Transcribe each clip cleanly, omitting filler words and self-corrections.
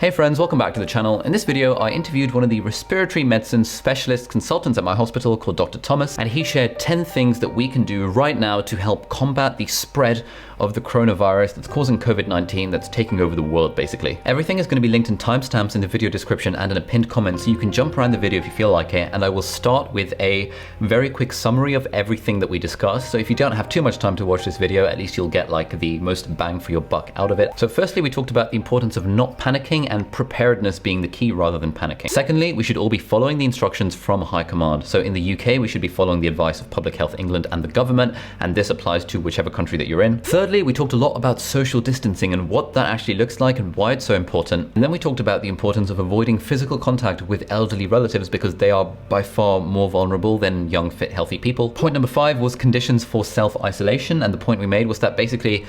Hey friends, welcome back to the channel. In this video, I interviewed one of the respiratory medicine specialist consultants at my hospital called Dr. Thomas, and he shared 10 things that we can do right now to help combat the spread of the coronavirus that's causing COVID-19 that's taking over the world, basically. Everything is going to be linked in timestamps in the video description and in a pinned comment, so you can jump around the video if you feel like it, and I will start with a very quick summary of everything that we discussed. So if you don't have too much time to watch this video, at least you'll get like the most bang for your buck out of it. So firstly, we talked about the importance of not panicking and preparedness being the key rather than panicking. Secondly, we should all be following the instructions from high command. So in the UK, we should be following the advice of Public Health England and the government, and this applies to whichever country that you're in. Thirdly, we talked a lot about social distancing and what that actually looks like and why it's so important. And then we talked about the importance of avoiding physical contact with elderly relatives because they are by far more vulnerable than young, fit, healthy people. Point number 5 was conditions for self-isolation, and the point we made was that basically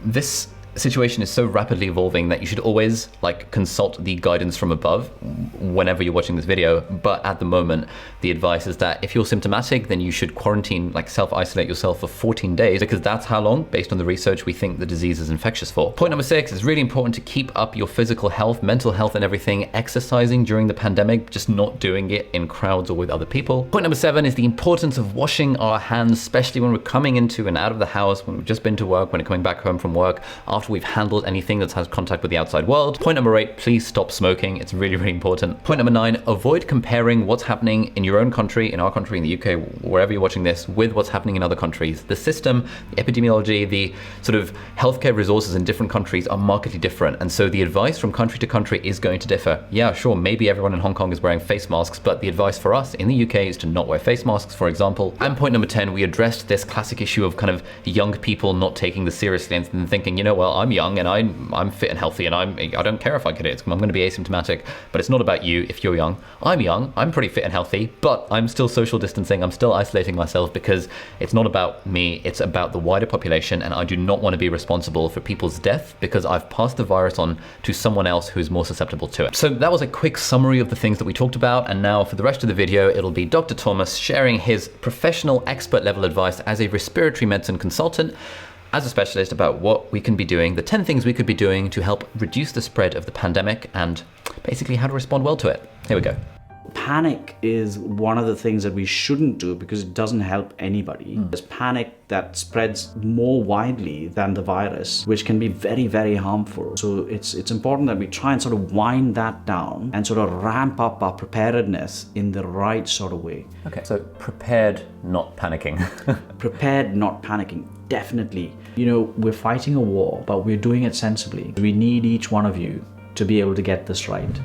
this situation is so rapidly evolving that you should always consult the guidance from above whenever you're watching this video. But at the moment, the advice is that if you're symptomatic, then you should quarantine, self-isolate yourself for 14 days, because that's how long, based on the research, we think the disease is infectious for. Point number 6 is really important to keep up your physical health, mental health and everything, exercising during the pandemic, just not doing it in crowds or with other people. Point number 7 is the importance of washing our hands, especially when we're coming into and out of the house, when we've just been to work, when we're coming back home from work, after we've handled anything that has contact with the outside world. Point number 8, please stop smoking. It's really, really important. Point number 9, avoid comparing what's happening in your own country, in our country, in the UK, wherever you're watching this, with what's happening in other countries. The system, the epidemiology, the sort of healthcare resources in different countries are markedly different. And so the advice from country to country is going to differ. Yeah, sure, maybe everyone in Hong Kong is wearing face masks, but the advice for us in the UK is to not wear face masks, for example. And point number 10, we addressed this classic issue of kind of young people not taking this seriously and thinking, you know, well, I'm young and I'm fit and healthy and I don't care if I get it. I'm going to be asymptomatic, but it's not about you if you're young. I'm pretty fit and healthy, but I'm still social distancing. I'm still isolating myself because it's not about me. It's about the wider population, and I do not want to be responsible for people's death because I've passed the virus on to someone else who's more susceptible to it. So that was a quick summary of the things that we talked about, and now for the rest of the video, it'll be Dr. Thomas sharing his professional expert level advice as a respiratory medicine consultant, as a specialist, about what we can be doing, the 10 things we could be doing to help reduce the spread of the pandemic and basically how to respond well to it. Here we go. Panic is one of the things that we shouldn't do because it doesn't help anybody. There's panic that spreads more widely than the virus, which can be very, very harmful. So it's important that we try and sort of wind that down and sort of ramp up our preparedness in the right sort of way. Okay, so prepared, not panicking. Prepared, not panicking, definitely. You know, we're fighting a war, but we're doing it sensibly. We need each one of you to be able to get this right.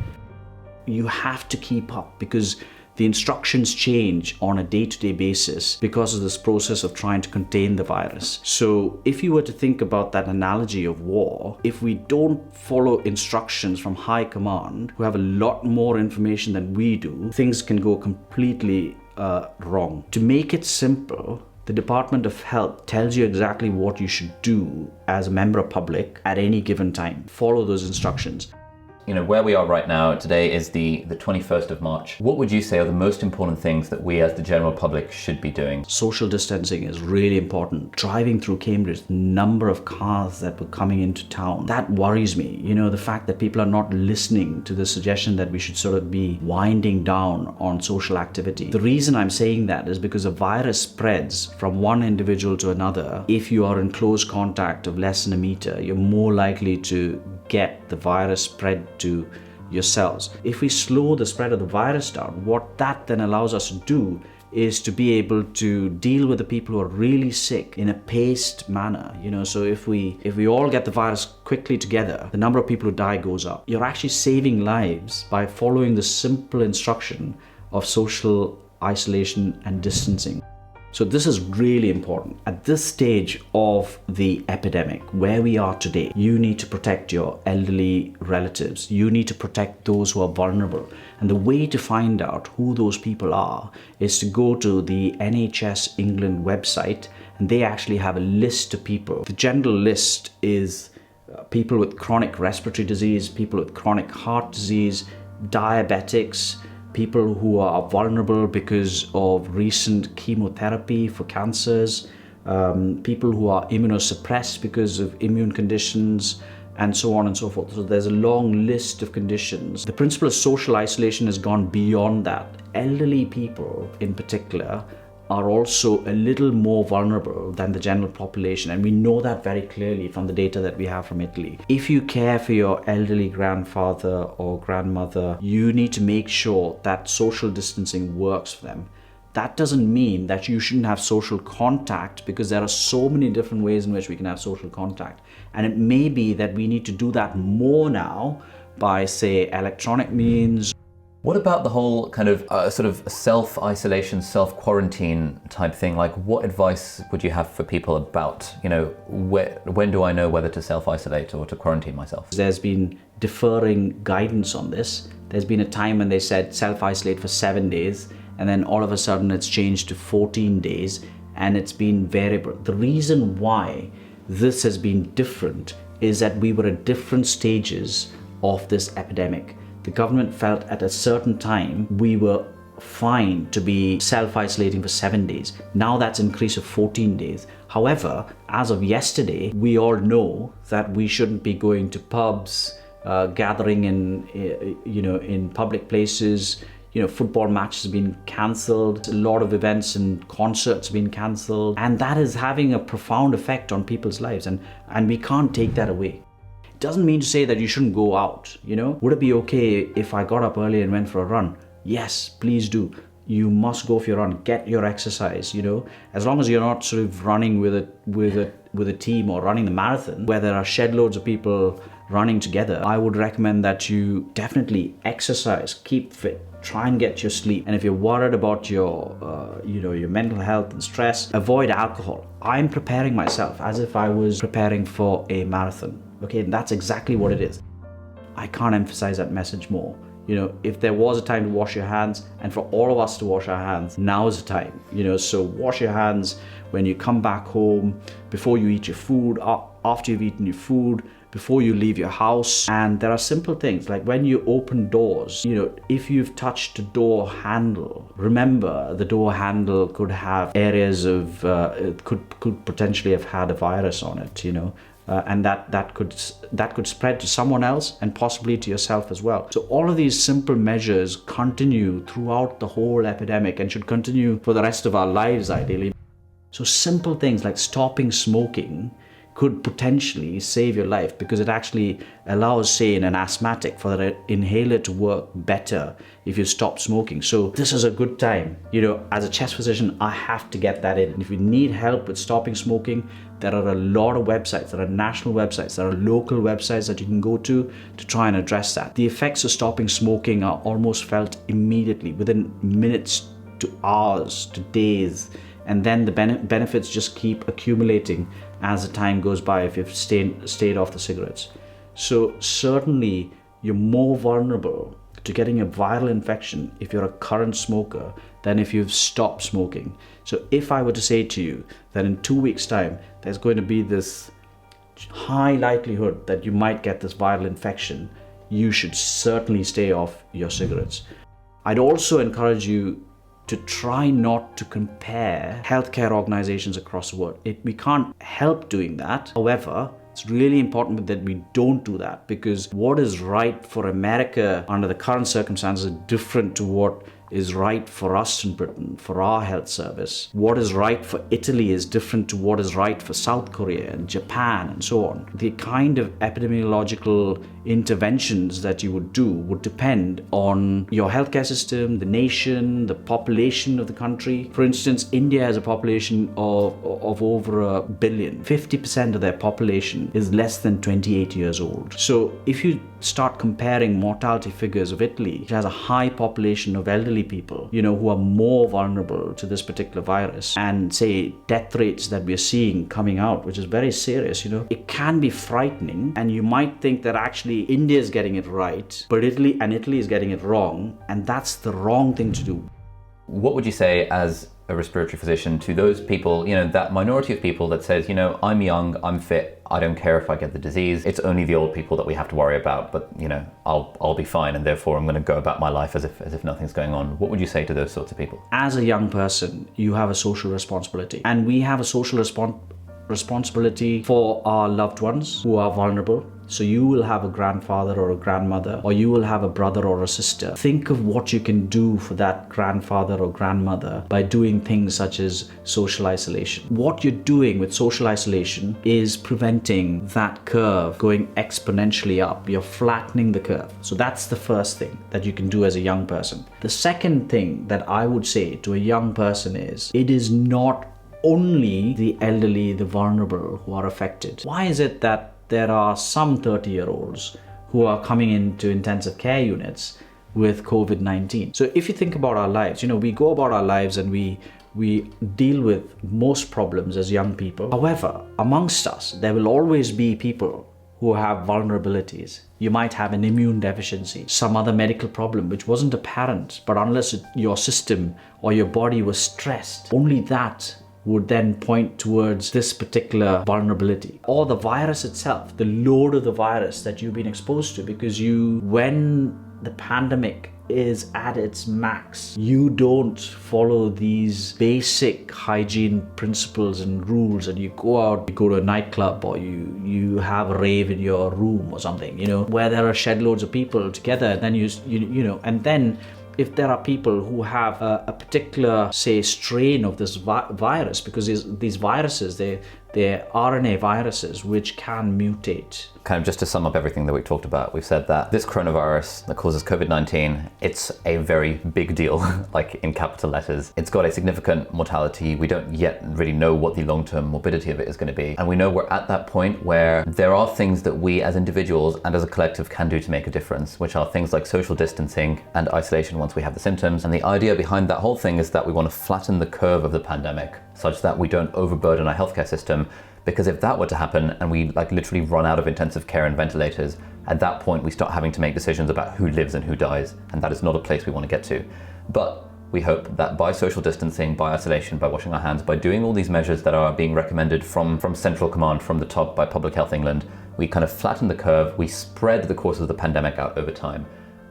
You have to keep up because the instructions change on a day-to-day basis because of this process of trying to contain the virus. So if you were to think about that analogy of war, if we don't follow instructions from high command, who have a lot more information than we do, things can go completely wrong. To make it simple, the Department of Health tells you exactly what you should do as a member of public at any given time. Follow those instructions. You know, where we are right now, today is the 21st of March. What would you say are the most important things that we as the general public should be doing? Social distancing is really important. Driving through Cambridge, the number of cars that were coming into town, that worries me. You know, the fact that people are not listening to the suggestion that we should sort of be winding down on social activity. The reason I'm saying that is because a virus spreads from one individual to another. If you are in close contact of less than a meter, you're more likely to get the virus spread to yourselves. If we slow the spread of the virus down, what that then allows us to do is to be able to deal with the people who are really sick in a paced manner. You know, so if we all get the virus quickly together, the number of people who die goes up. You're actually saving lives by following the simple instruction of social isolation and distancing. So this is really important. At this stage of the epidemic, where we are today, you need to protect your elderly relatives. You need to protect those who are vulnerable. And the way to find out who those people are is to go to the NHS England website, and they actually have a list of people. The general list is people with chronic respiratory disease, people with chronic heart disease, diabetics, people who are vulnerable because of recent chemotherapy for cancers, people who are immunosuppressed because of immune conditions, and so on and so forth. So there's a long list of conditions. The principle of social isolation has gone beyond that. Elderly people in particular are also a little more vulnerable than the general population, and we know that very clearly from the data that we have from Italy. If you care for your elderly grandfather or grandmother, you need to make sure that social distancing works for them. That doesn't mean that you shouldn't have social contact, because there are so many different ways in which we can have social contact. And it may be that we need to do that more now by, say, electronic means. What about the whole kind of sort of self-isolation, self-quarantine type thing? Like, what advice would you have for people about, when do I know whether to self-isolate or to quarantine myself? There's been differing guidance on this. There's been a time when they said self-isolate for 7 days, and then all of a sudden it's changed to 14 days, and it's been variable. The reason why this has been different is that we were at different stages of this epidemic. The government felt at a certain time we were fine to be self-isolating for 7 days. Now that's increased to 14 days. However, as of yesterday, we all know that we shouldn't be going to pubs, gathering in public places. Football matches have been cancelled. A lot of events and concerts have been cancelled. And that is having a profound effect on people's lives. And we can't take that away. It doesn't mean to say that you shouldn't go out, Would it be okay if I got up early and went for a run? Yes, please do. You must go for your run. Get your exercise, As long as you're not sort of running with a team or running the marathon where there are shed loads of people running together, I would recommend that you definitely exercise, keep fit, try and get your sleep. And if you're worried about your mental health and stress, avoid alcohol. I'm preparing myself as if I was preparing for a marathon. Okay, and that's exactly what it is. I can't emphasize that message more. If there was a time to wash your hands, and for all of us to wash our hands, now is the time. So wash your hands when you come back home, before you eat your food, after you've eaten your food, before you leave your house. And there are simple things like when you open doors, if you've touched a door handle, remember the door handle could have areas of, it could potentially have had a virus on it, and that could spread to someone else and possibly to yourself as well. So all of these simple measures continue throughout the whole epidemic and should continue for the rest of our lives, ideally. So simple things like stopping smoking could potentially save your life, because it actually allows, say, an asthmatic for the inhaler to work better if you stop smoking. So this is a good time. As a chest physician, I have to get that in. And if you need help with stopping smoking, there are a lot of websites. There are national websites. There are local websites that you can go to try and address that. The effects of stopping smoking are almost felt immediately, within minutes to hours to days. And then the benefits just keep accumulating as the time goes by if you've stayed off the cigarettes. So certainly you're more vulnerable to getting a viral infection if you're a current smoker than if you've stopped smoking. So if I were to say to you that in 2 weeks' time there's going to be this high likelihood that you might get this viral infection, you should certainly stay off your cigarettes. I'd also encourage you to try not to compare healthcare organizations across the world. We can't help doing that. However, it's really important that we don't do that, because what is right for America under the current circumstances is different to what is right for us in Britain, for our health service. What is right for Italy is different to what is right for South Korea and Japan and so on. The kind of epidemiological interventions that you would do would depend on your healthcare system, the nation, the population of the country. For instance, India has a population of over 1 billion. 50% of their population is less than 28 years old. So if you start comparing mortality figures of Italy, which has a high population of elderly people, who are more vulnerable to this particular virus, and say death rates that we're seeing coming out, which is very serious, it can be frightening. And you might think that actually India is getting it right, but Italy is getting it wrong, and that's the wrong thing to do. What would you say as a respiratory physician to those people, that minority of people that says, I'm young, I'm fit, I don't care if I get the disease, it's only the old people that we have to worry about, but I'll be fine, and therefore I'm going to go about my life as if nothing's going on. What would you say to those sorts of people? As a young person, you have a social responsibility, and we have a social responsibility for our loved ones who are vulnerable. So you will have a grandfather or a grandmother, or you will have a brother or a sister. Think of what you can do for that grandfather or grandmother by doing things such as social isolation. What you're doing with social isolation is preventing that curve going exponentially up. You're flattening the curve. So that's the first thing that you can do as a young person. The second thing that I would say to a young person is, it is not only the elderly, the vulnerable who are affected. Why is it that there are some 30-year-olds who are coming into intensive care units with COVID-19? So if you think about our lives, we go about our lives and we deal with most problems as young people. However, amongst us, there will always be people who have vulnerabilities. You might have an immune deficiency, some other medical problem which wasn't apparent, but unless your system or your body was stressed, only that would then point towards this particular vulnerability. Or the virus itself, the load of the virus that you've been exposed to, because when the pandemic is at its max, you don't follow these basic hygiene principles and rules, and you go out, you go to a nightclub, or you have a rave in your room or something, where there are shed loads of people together, and then and then if there are people who have a particular, say, strain of this virus, because these viruses, they're RNA viruses which can mutate. Kind of just to sum up everything that we talked about, we've said that this coronavirus that causes COVID-19, it's a very big deal, like in capital letters. It's got a significant mortality. We don't yet really know what the long-term morbidity of it is going to be. And we know we're at that point where there are things that we as individuals and as a collective can do to make a difference, which are things like social distancing and isolation once we have the symptoms. And the idea behind that whole thing is that we want to flatten the curve of the pandemic such that we don't overburden our healthcare system. Because if that were to happen and we literally run out of intensive care and ventilators, at that point we start having to make decisions about who lives and who dies, and that is not a place we want to get to. But we hope that by social distancing, by isolation, by washing our hands, by doing all these measures that are being recommended from central command, from the top by Public Health England, we kind of flatten the curve, we spread the course of the pandemic out over time.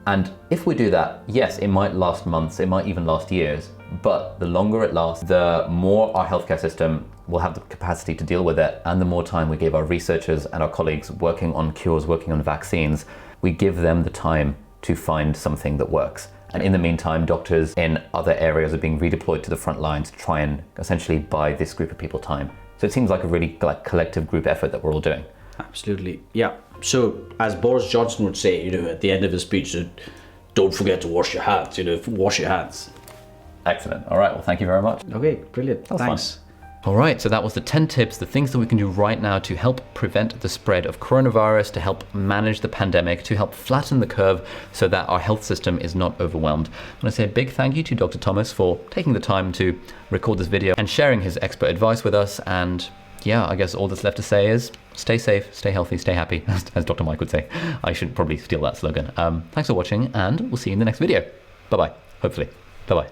And if we do that, yes, it might last months, it might even last years, but the longer it lasts, the more our healthcare system will have the capacity to deal with it, and the more time we give our researchers and our colleagues working on cures, working on vaccines, we give them the time to find something that works. And in the meantime, doctors in other areas are being redeployed to the front lines to try and essentially buy this group of people time. So it seems like a really collective group effort that we're all doing. Absolutely, yeah. So as Boris Johnson would say, at the end of his speech, don't forget to wash your hands, wash your hands. Excellent. All right, well, thank you very much. Okay, brilliant. Thanks. Fun. All right, so that was the 10 tips, the things that we can do right now to help prevent the spread of coronavirus, to help manage the pandemic, to help flatten the curve so that our health system is not overwhelmed. I want to say a big thank you to Dr. Thomas for taking the time to record this video and sharing his expert advice with us. And yeah, I guess all that's left to say is stay safe, stay healthy, stay happy, as Dr. Mike would say. I should probably steal that slogan. Thanks for watching, and we'll see you in the next video. Bye-bye, hopefully. Bye-bye.